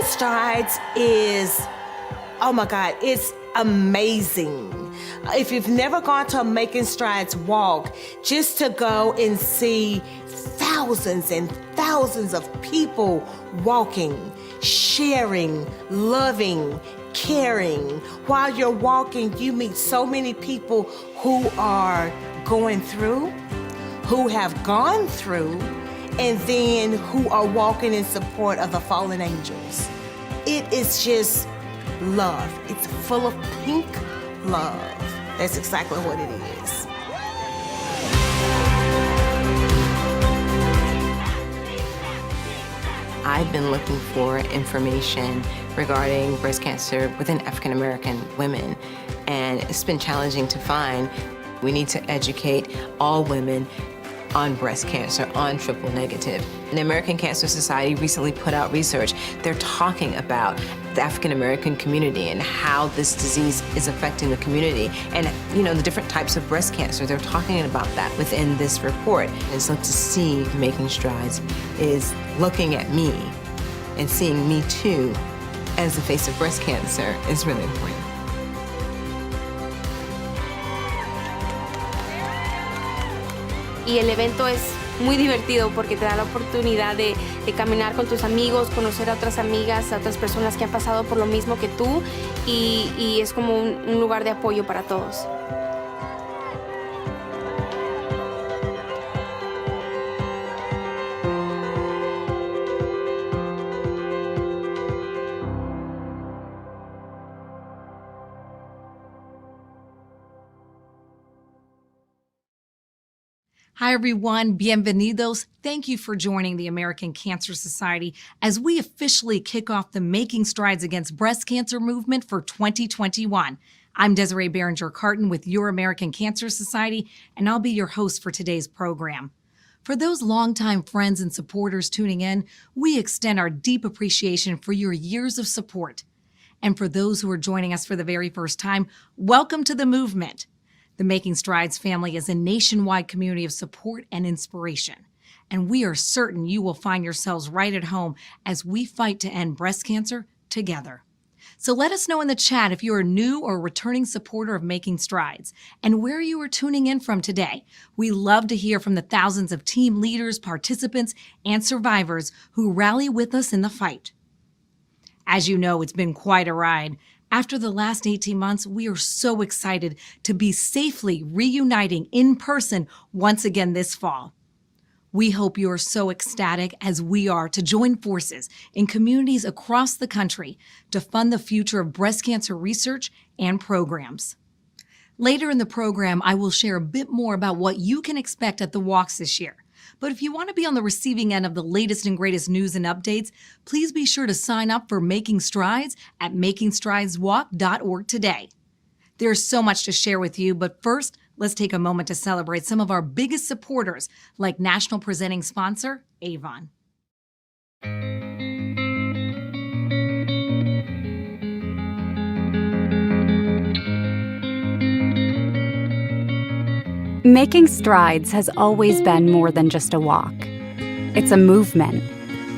Making Strides is, oh my God, it's amazing. If you've never gone to a Making Strides walk, just to go and see thousands and thousands of people walking, sharing, loving, caring. While you're walking, you meet so many people who are going through, who have gone through, and then who are walking in support of the fallen angels. It is just love. It's full of pink love. That's exactly what it is. I've been looking for information regarding breast cancer within African American women, and it's been challenging to find. We need to educate all women on breast cancer, on triple negative. The American Cancer Society recently put out research. They're talking about the African American community and how this disease is affecting the community, and the different types of breast cancer. They're talking about that within this report. And so to see Making Strides is looking at me and seeing me too as the face of breast cancer is really important. Y el evento es muy divertido porque te da la oportunidad de caminar con tus amigos, conocer a otras amigas, a otras personas que han pasado por lo mismo que tú, y es como un lugar de apoyo para todos. Hi, everyone. Bienvenidos. Thank you for joining the American Cancer Society as we officially kick off the Making Strides Against Breast Cancer movement for 2021. I'm Desiree Behringer-Carton with your American Cancer Society, and I'll be your host for today's program. For those longtime friends and supporters tuning in, we extend our deep appreciation for your years of support. And for those who are joining us for the very first time, welcome to the movement. The Making Strides family is a nationwide community of support and inspiration, and we are certain you will find yourselves right at home as we fight to end breast cancer together. So let us know in the chat if you're a new or returning supporter of Making Strides and where you are tuning in from today. We love to hear from the thousands of team leaders, participants, and survivors who rally with us in the fight. As you know, it's been quite a ride. After the last 18 months, we are so excited to be safely reuniting in person once again this fall. We hope you are so ecstatic as we are to join forces in communities across the country to fund the future of breast cancer research and programs. Later in the program, I will share a bit more about what you can expect at the walks this year. But if you want to be on the receiving end of the latest and greatest news and updates, please be sure to sign up for Making Strides at makingstrideswalk.org today. There's so much to share with you, but first, let's take a moment to celebrate some of our biggest supporters, like national presenting sponsor, Avon. Making Strides has always been more than just a walk. It's a movement.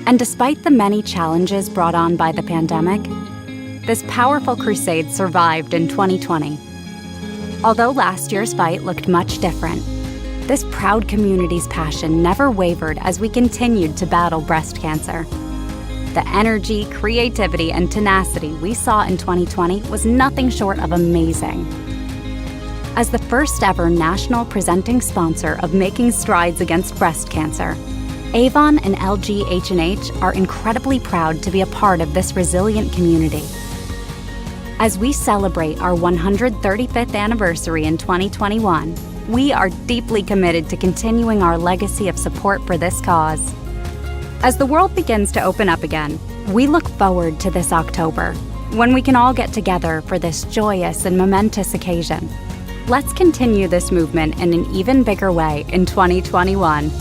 And despite the many challenges brought on by the pandemic, this powerful crusade survived in 2020. Although last year's fight looked much different, this proud community's passion never wavered as we continued to battle breast cancer. The energy, creativity, and tenacity we saw in 2020 was nothing short of amazing. As the first ever national presenting sponsor of Making Strides Against Breast Cancer, Avon and LG H&H are incredibly proud to be a part of this resilient community. As we celebrate our 135th anniversary in 2021, we are deeply committed to continuing our legacy of support for this cause. As the world begins to open up again, we look forward to this October, when we can all get together for this joyous and momentous occasion. Let's continue this movement in an even bigger way in 2021.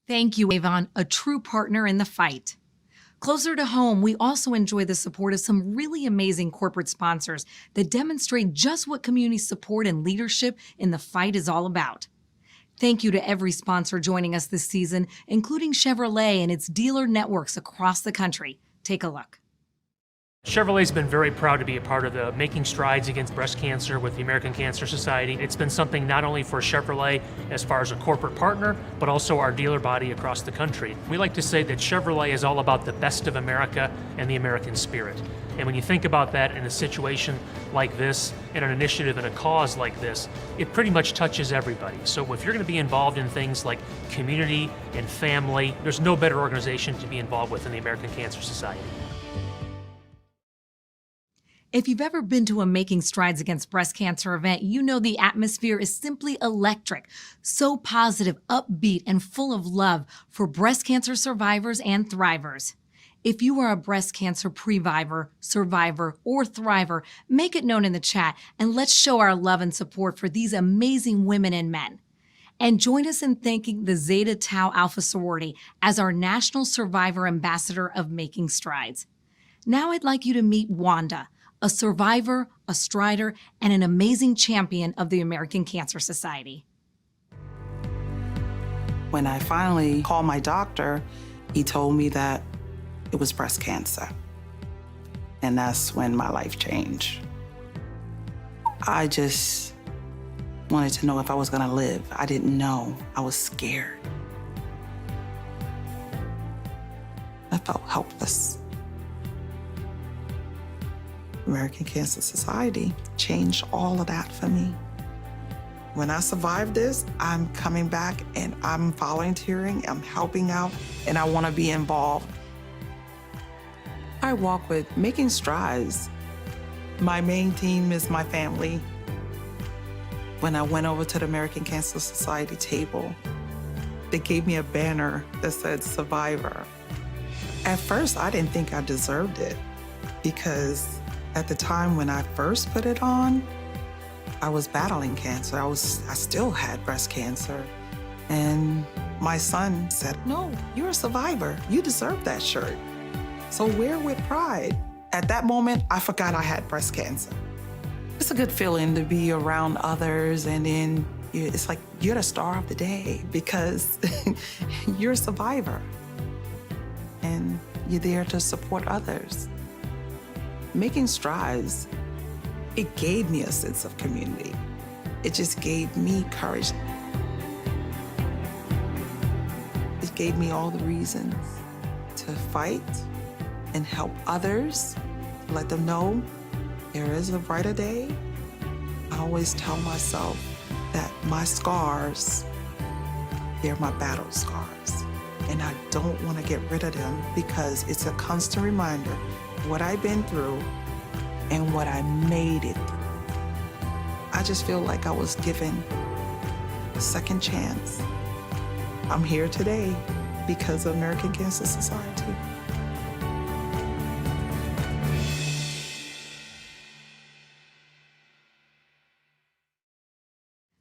Thank you, Avon, a true partner in the fight. Closer to home, we also enjoy the support of some really amazing corporate sponsors that demonstrate just what community support and leadership in the fight is all about. Thank you to every sponsor joining us this season, including Chevrolet and its dealer networks across the country. Take a look. Chevrolet's been very proud to be a part of the Making Strides Against Breast Cancer with the American Cancer Society. It's been something not only for Chevrolet as far as a corporate partner, but also our dealer body across the country. We like to say that Chevrolet is all about the best of America and the American spirit. And when you think about that in a situation like this, in an initiative and a cause like this, it pretty much touches everybody. So if you're going to be involved in things like community and family, there's no better organization to be involved with than the American Cancer Society. If you've ever been to a Making Strides Against Breast Cancer event, you know the atmosphere is simply electric, so positive, upbeat, and full of love for breast cancer survivors and thrivers. If you are a breast cancer previvor, survivor, or thriver, make it known in the chat, and let's show our love and support for these amazing women and men. And join us in thanking the Zeta Tau Alpha sorority as our National Survivor Ambassador of Making Strides. Now I'd like you to meet Wanda, a survivor, a strider, and an amazing champion of the American Cancer Society. When I finally called my doctor, he told me that it was breast cancer. And that's when my life changed. I just wanted to know if I was gonna live. I didn't know. I was scared. I felt helpless. American Cancer Society changed all of that for me. When I survived this, I'm coming back and I'm volunteering, I'm helping out, and I want to be involved. I walk with Making Strides. My main team is my family. When I went over to the American Cancer Society table, they gave me a banner that said Survivor. At first, I didn't think I deserved it because at the time when I first put it on, I was battling cancer. I still had breast cancer. And my son said, "No, you're a survivor. You deserve that shirt. So wear with pride." At that moment, I forgot I had breast cancer. It's a good feeling to be around others, and then it's like you're the star of the day because you're a survivor. And you're there to support others. Making Strides, it gave me a sense of community. It just gave me courage. It gave me all the reasons to fight and help others, let them know there is a brighter day. I always tell myself that my scars, they're my battle scars. And I don't want to get rid of them because it's a constant reminder what I've been through and what I made it through. I just feel like I was given a second chance. I'm here today because of American Cancer Society.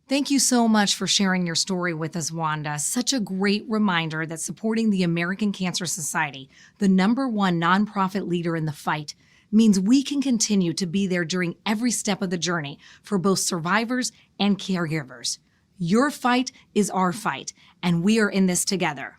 Thank you so much for sharing your story with us, Wanda. Such a great reminder that supporting the American Cancer Society, the #1 nonprofit leader in the fight, means we can continue to be there during every step of the journey for both survivors and caregivers. Your fight is our fight, and we are in this together.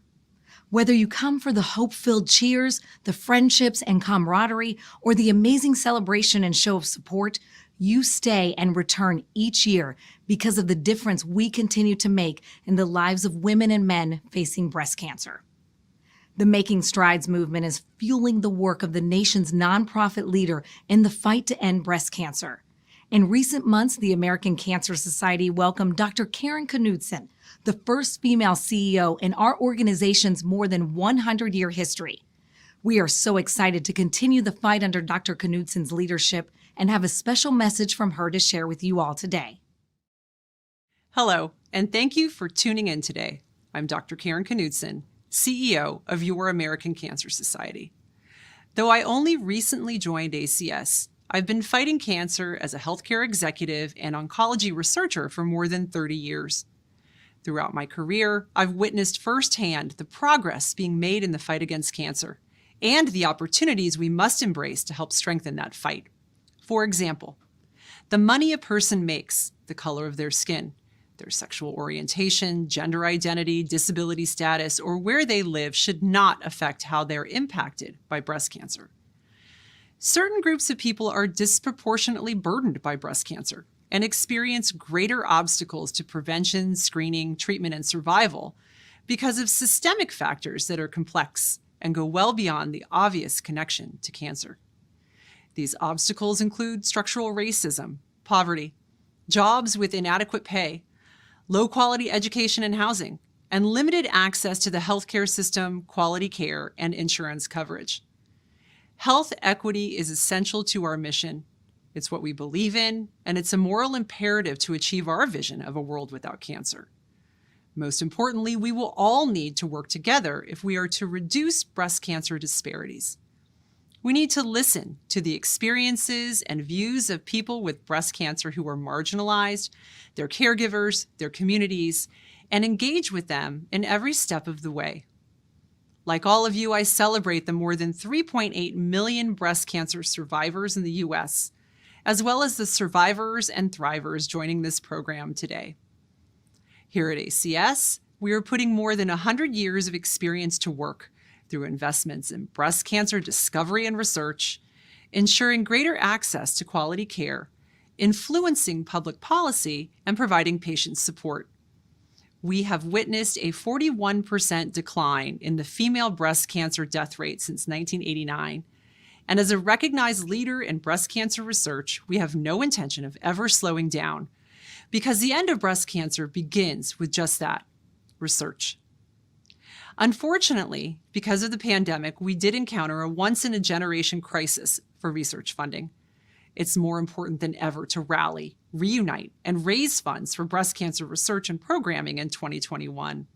Whether you come for the hope-filled cheers, the friendships and camaraderie, or the amazing celebration and show of support, you stay and return each year because of the difference we continue to make in the lives of women and men facing breast cancer. The Making Strides movement is fueling the work of the nation's nonprofit leader in the fight to end breast cancer. In recent months, the American Cancer Society welcomed Dr. Karen Knudsen, the first female CEO in our organization's more than 100-year history. We are so excited to continue the fight under Dr. Knudsen's leadership and have a special message from her to share with you all today. Hello, and thank you for tuning in today. I'm Dr. Karen Knudsen, CEO of your American Cancer Society. Though I only recently joined ACS, I've been fighting cancer as a healthcare executive and oncology researcher for more than 30 years. Throughout my career, I've witnessed firsthand the progress being made in the fight against cancer and the opportunities we must embrace to help strengthen that fight. For example, the money a person makes, the color of their skin, Their sexual orientation, gender identity, disability status, or where they live should not affect how they're impacted by breast cancer. Certain groups of people are disproportionately burdened by breast cancer and experience greater obstacles to prevention, screening, treatment, and survival because of systemic factors that are complex and go well beyond the obvious connection to cancer. These obstacles include structural racism, poverty, jobs with inadequate pay, low-quality education and housing, and limited access to the healthcare system, quality care, and insurance coverage. Health equity is essential to our mission. It's what we believe in, and it's a moral imperative to achieve our vision of a world without cancer. Most importantly, we will all need to work together if we are to reduce breast cancer disparities. We need to listen to the experiences and views of people with breast cancer who are marginalized, their caregivers, their communities, and engage with them in every step of the way. Like all of you, I celebrate the more than 3.8 million breast cancer survivors in the U.S., as well as the survivors and thrivers joining this program today. Here at ACS, we are putting more than 100 years of experience to work through investments in breast cancer discovery and research, ensuring greater access to quality care, influencing public policy, and providing patient support. We have witnessed a 41% decline in the female breast cancer death rate since 1989. And as a recognized leader in breast cancer research, we have no intention of ever slowing down, because the end of breast cancer begins with just that, research. Unfortunately, because of the pandemic, we did encounter a once-in-a-generation crisis for research funding. It's more important than ever to rally, reunite, and raise funds for breast cancer research and programming in 2021.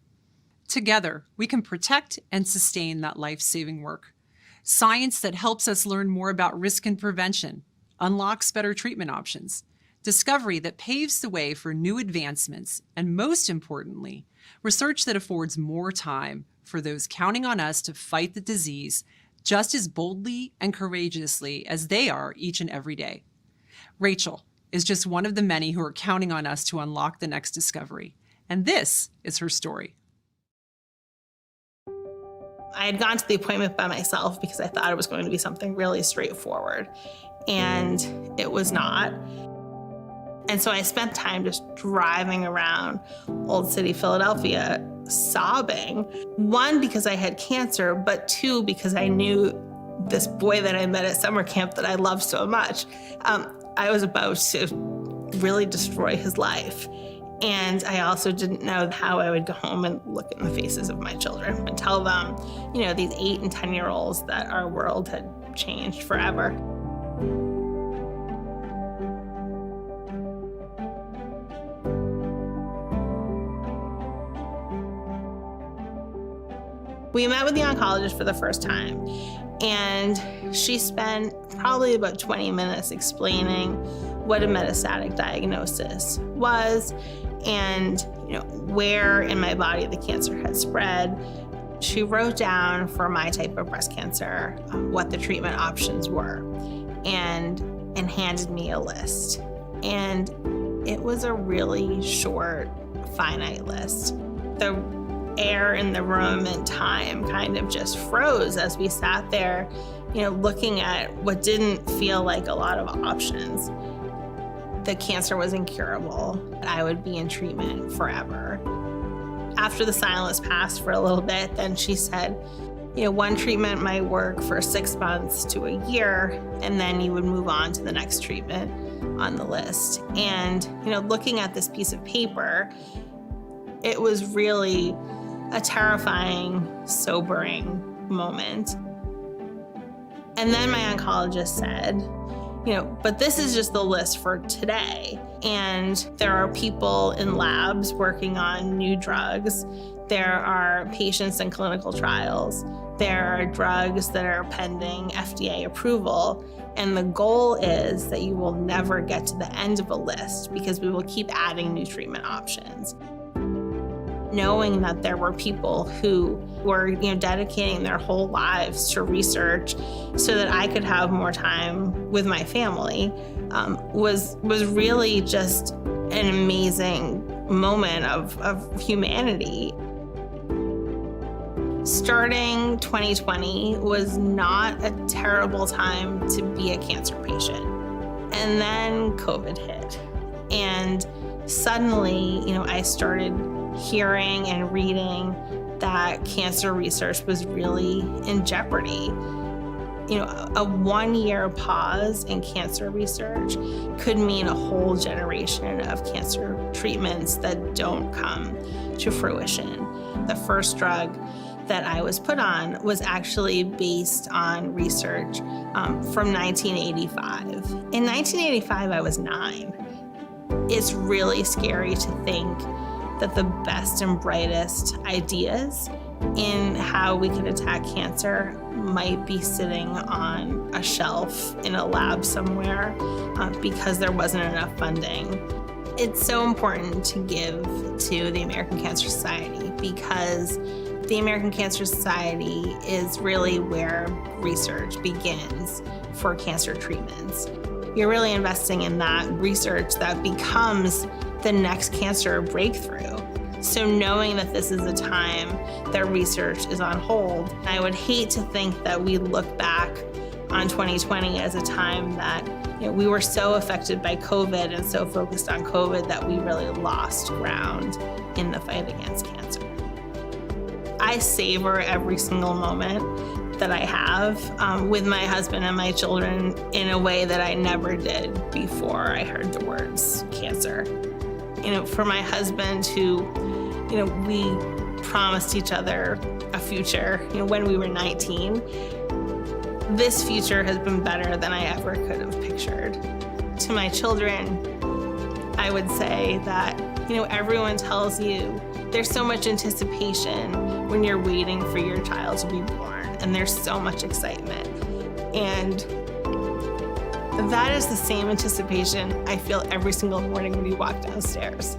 Together, we can protect and sustain that life-saving work. Science that helps us learn more about risk and prevention, unlocks better treatment options, discovery that paves the way for new advancements, and most importantly, research that affords more time for those counting on us to fight the disease just as boldly and courageously as they are each and every day. Rachel is just one of the many who are counting on us to unlock the next discovery, and this is her story. I had gone to the appointment by myself because I thought it was going to be something really straightforward, and it was not. And so I spent time just driving around Old City, Philadelphia, sobbing. One, because I had cancer, but two, because I knew this boy that I met at summer camp that I loved so much. I was about to really destroy his life. And I also didn't know how I would go home and look in the faces of my children and tell them, you know, these 8 and 10-year-olds that our world had changed forever. We met with the oncologist for the first time, and she spent probably about 20 minutes explaining what a metastatic diagnosis was and, you know, where in my body the cancer had spread. She wrote down for my type of breast cancer what the treatment options were and handed me a list. And it was a really short, finite list. The air in the room and time kind of just froze as we sat there, you know, looking at what didn't feel like a lot of options. The cancer was incurable. I would be in treatment forever. After the silence passed for a little bit, then she said, you know, one treatment might work for 6 months to a year, and then you would move on to the next treatment on the list. And, you know, looking at this piece of paper, it was really a terrifying, sobering moment. And then my oncologist said, you know, but this is just the list for today. And there are people in labs working on new drugs. There are patients in clinical trials. There are drugs that are pending FDA approval. And the goal is that you will never get to the end of a list because we will keep adding new treatment options. Knowing that there were people who were, you know, dedicating their whole lives to research so that I could have more time with my family was really just an amazing moment of humanity. Starting 2020 was not a terrible time to be a cancer patient. And then COVID hit. And suddenly, I started hearing and reading that cancer research was really in jeopardy. A 1-year pause in cancer research could mean a whole generation of cancer treatments that don't come to fruition. The first drug that I was put on was actually based on research from 1985. In 1985, I was 9. It's really scary to think that the best and brightest ideas in how we can attack cancer might be sitting on a shelf in a lab somewhere because there wasn't enough funding. It's so important to give to the American Cancer Society because the American Cancer Society is really where research begins for cancer treatments. You're really investing in that research that becomes the next cancer breakthrough. So knowing that this is a time that research is on hold, I would hate to think that we look back on 2020 as a time that we were so affected by COVID and so focused on COVID that we really lost ground in the fight against cancer. I savor every single moment that I have with my husband and my children in a way that I never did before I heard the words cancer. For my husband who, we promised each other a future, when we were 19, this future has been better than I ever could have pictured. To my children, I would say that, everyone tells you there's so much anticipation when you're waiting for your child to be born, and there's so much excitement. And that is the same anticipation I feel every single morning when you walk downstairs.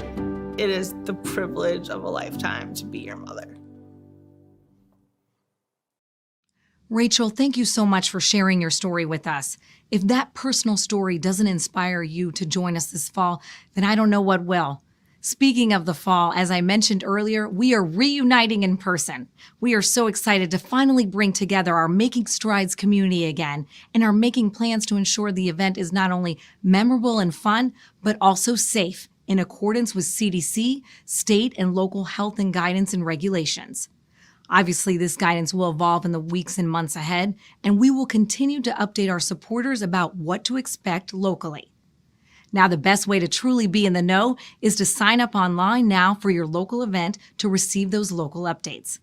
It is the privilege of a lifetime to be your mother. Rachel, thank you so much for sharing your story with us. If that personal story doesn't inspire you to join us this fall, then I don't know what will. Speaking of the fall, as I mentioned earlier, we are reuniting in person. We are so excited to finally bring together our Making Strides community again and are making plans to ensure the event is not only memorable and fun, but also safe in accordance with CDC, state, and local health and guidance and regulations. Obviously, this guidance will evolve in the weeks and months ahead, and we will continue to update our supporters about what to expect locally. Now, the best way to truly be in the know is to sign up online now for your local event to receive those local updates.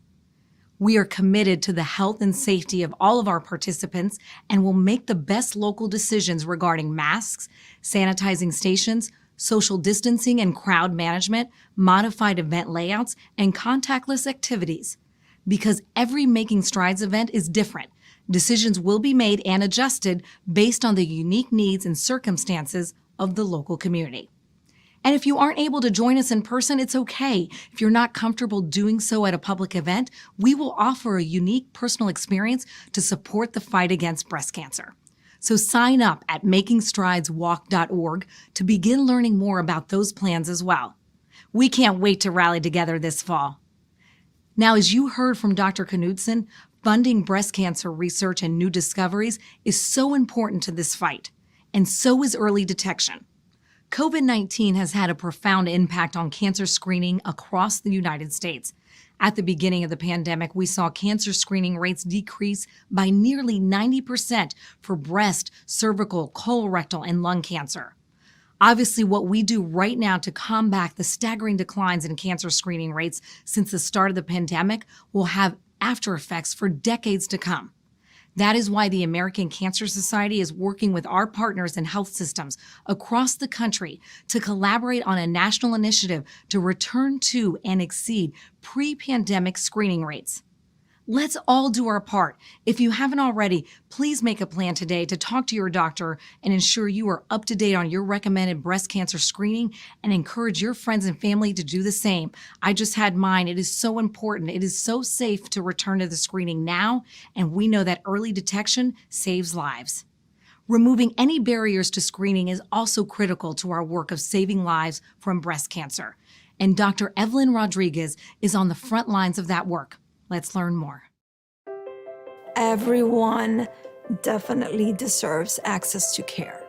We are committed to the health and safety of all of our participants and will make the best local decisions regarding masks, sanitizing stations, social distancing and crowd management, modified event layouts, and contactless activities. Because every Making Strides event is different, decisions will be made and adjusted based on the unique needs and circumstances of the local community. And if you aren't able to join us in person, it's okay. If you're not comfortable doing so at a public event, we will offer a unique personal experience to support the fight against breast cancer. So sign up at makingstrideswalk.org to begin learning more about those plans as well. We can't wait to rally together this fall. Now, as you heard from Dr. Knudsen, funding breast cancer research and new discoveries is so important to this fight, and so is early detection. COVID-19 has had a profound impact on cancer screening across the United States. At the beginning of the pandemic, we saw cancer screening rates decrease by nearly 90% for breast, cervical, colorectal, and lung cancer. Obviously, what we do right now to combat the staggering declines in cancer screening rates since the start of the pandemic will have after effects for decades to come. That is why the American Cancer Society is working with our partners in health systems across the country to collaborate on a national initiative to return to and exceed pre-pandemic screening rates. Let's all do our part. If you haven't already, please make a plan today to talk to your doctor and ensure you are up to date on your recommended breast cancer screening and encourage your friends and family to do the same. I just had mine. It is so important. It is so safe to return to the screening now, and we know that early detection saves lives. Removing any barriers to screening is also critical to our work of saving lives from breast cancer. and Dr. Evelyn Rodriguez is on the front lines of that work. Let's learn more. Everyone definitely deserves access to care.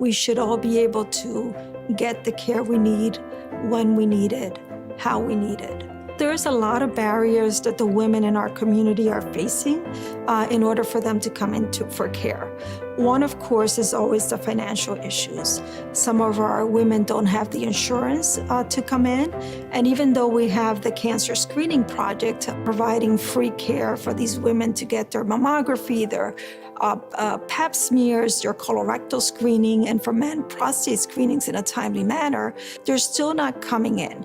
We should all be able to get the care we need when we need it, how we need it. There's a lot of barriers that the women in our community are facing in order for them to come for care. One, of course, is always the financial issues. Some of our women don't have the insurance to come in. And even though we have the Cancer Screening Project providing free care for these women to get their mammography, their pap smears, their colorectal screening, and for men, prostate screenings in a timely manner, they're still not coming in.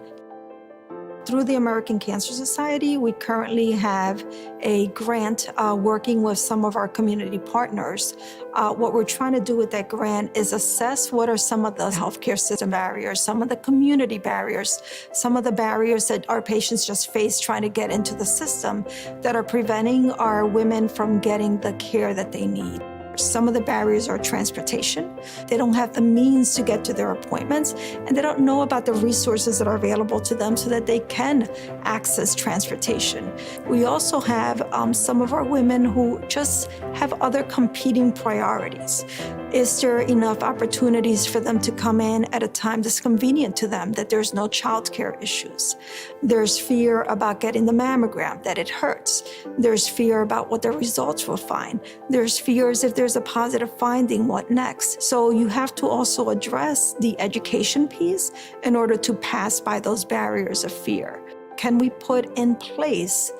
Through the American Cancer Society, we currently have a grant working with some of our community partners. What we're trying to do with that grant is assess what are some of the healthcare system barriers, some of the community barriers, some of the barriers that our patients just face trying to get into the system that are preventing our women from getting the care that they need. Some of the barriers are transportation. They don't have the means to get to their appointments, and they don't know about the resources that are available to them so that they can access transportation. We also have some of our women who just have other competing priorities. Is there enough opportunities for them to come in at a time that's convenient to them, that there's no childcare issues? There's fear about getting the mammogram, that it hurts. There's fear about what the results will find. There's fears if there's a positive finding, what next? So you have to also address the education piece in order to pass by those barriers of fear. Can we put in place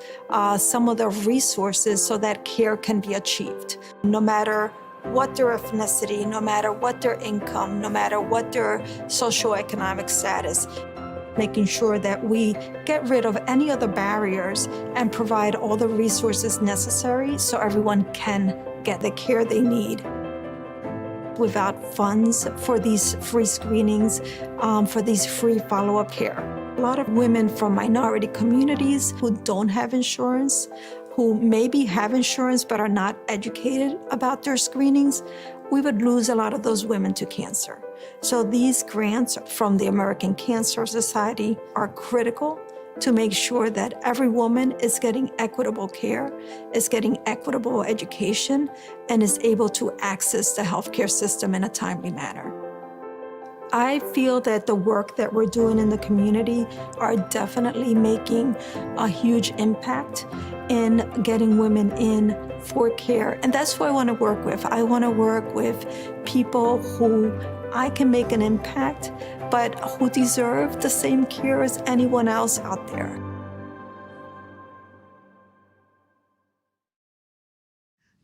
some of the resources so that care can be achieved? No matter what their ethnicity, no matter what their income, no matter what their socioeconomic status, making sure that we get rid of any of the barriers and provide all the resources necessary so everyone can get the care they need. Without funds for these free screenings, for these free follow-up care. A lot of women from minority communities who don't have insurance, who maybe have insurance but are not educated about their screenings, we would lose a lot of those women to cancer. So these grants from the American Cancer Society are critical to make sure that every woman is getting equitable care, is getting equitable education, and is able to access the healthcare system in a timely manner. I feel that the work that we're doing in the community are definitely making a huge impact in getting women in for care. And that's who I want to work with. I want to work with people who I can make an impact, but who deserve the same care as anyone else out there.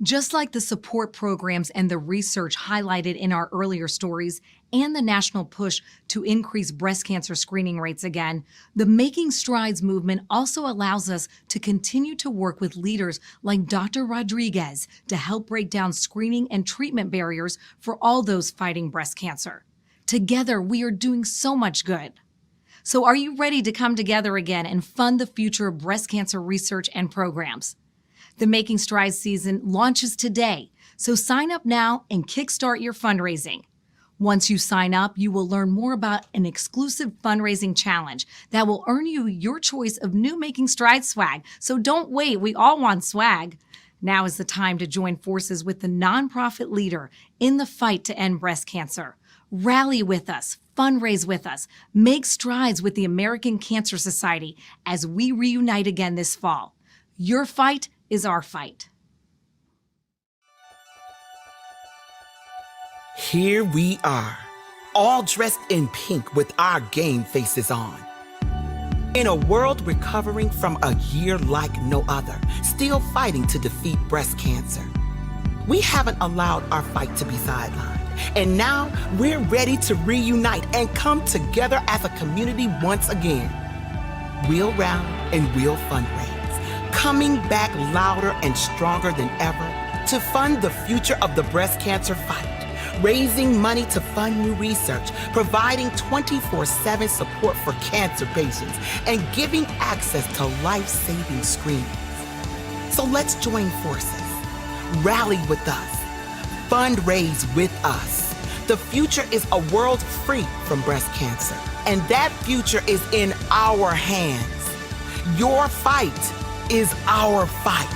Just like the support programs and the research highlighted in our earlier stories and the national push to increase breast cancer screening rates again, the Making Strides movement also allows us to continue to work with leaders like Dr. Rodriguez to help break down screening and treatment barriers for all those fighting breast cancer. Together, we are doing so much good. So are you ready to come together again and fund the future of breast cancer research and programs? The Making Strides season launches today, so sign up now and kickstart your fundraising. Once you sign up, you will learn more about an exclusive fundraising challenge that will earn you your choice of new Making Strides swag. So don't wait, we all want swag. Now is the time to join forces with the nonprofit leader in the fight to end breast cancer. Rally with us, fundraise with us, make strides with the American Cancer Society as we reunite again this fall. Your fight is our fight. Here we are, all dressed in pink with our game faces on. In a world recovering from a year like no other, still fighting to defeat breast cancer. We haven't allowed our fight to be sidelined, and now we're ready to reunite and come together as a community once again. We'll rally and we'll fundraise, coming back louder and stronger than ever to fund the future of the breast cancer fight, raising money to fund new research, providing 24/7 support for cancer patients, and giving access to life-saving screenings. So let's join forces, rally with us, fundraise with us, The future is a world free from breast cancer, and that future is in our hands. Your fight is our fight.